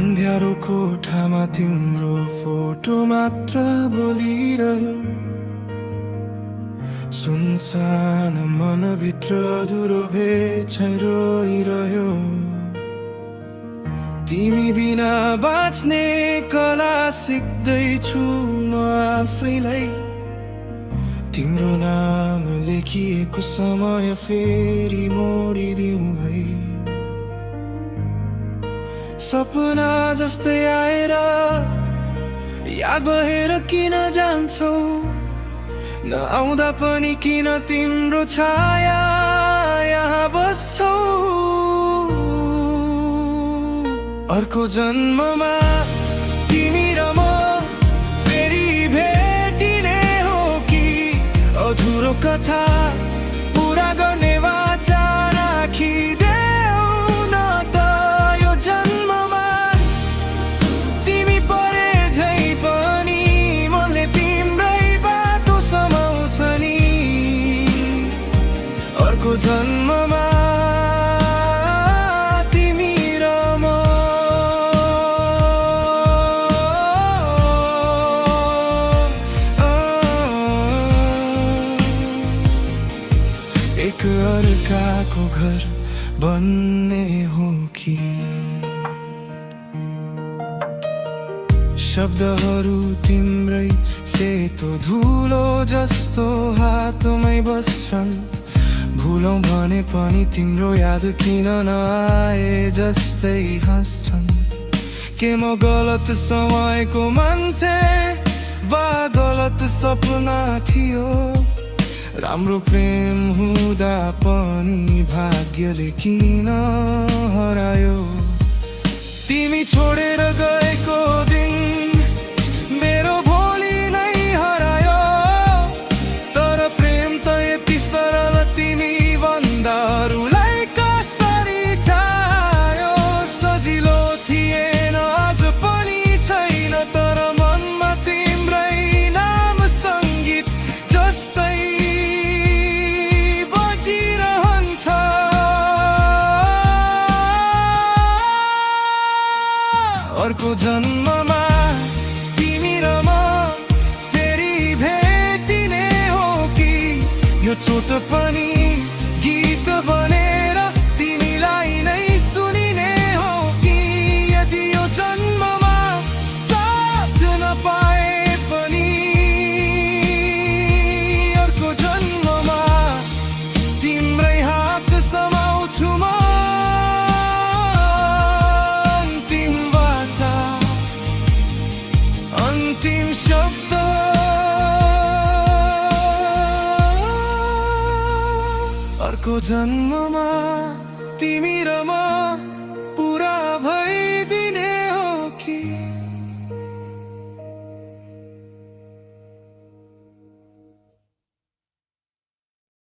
अन्ध्यारो कोठामा तिम्रो फोटो मात्र बोलिरह्यो। सुनसान मनभित्र अधुरो भेट रोइरह्यो। तिमी बिना बाँच्ने कला सिक्दैछु म आफैलाई। तिम्रो नाम लेखिएको समय फेरि मोडिदिउँ है। सपना जस्तै आएर याद भएर किन जान्छौ, नआउँदा पनि किन तिम्रो छाया यहाँ बस्छौ। अर्को जन्ममा तिमी र म फेरि भेटिने हो कि अधुरो कथा पुरा गर्ने वाचा राखिदेऊ न त। यो जन्ममा तिमी परे झै पनि मनले तिम्रै बाटो समाउँछ नि। अर्को जन्ममा एक अर्काको घर बन्ने हो कि। शब्दहरू तिम्रै सेतो धुलो जस्तो हातमै बस्छन्। भुलौँ भने पनि तिम्रो याद किन नआए जस्तै हाँस्छन्। के म गलत समयको मान्छे वा गलत सपना थियो। राम्रो प्रेम हुँदा पनि भाग्यले किन हरायो। तिमी छोडेर गएको दिन मेरो भोलि नै हरायो। तर प्रेम त यति सरल तिमी भन्दा अरूलाई कसरी छायो। सजिलो थिएन आज पनि छैन, तर मनमा तिम्रै नाम सङ्गीत जस्तै अर्को जन्ममा तिमी र म फेरि भेटिने हो कि। यो चोट पनि गीत बनेर तिमीलाई नै सुनिने हो कि। यदि यो जन्ममा साथ नपाए पनि अर्को जन्ममा तिम्रै हात समाउँछु म। अन्तिम शब्द अर्को जन्ममा तिमी र म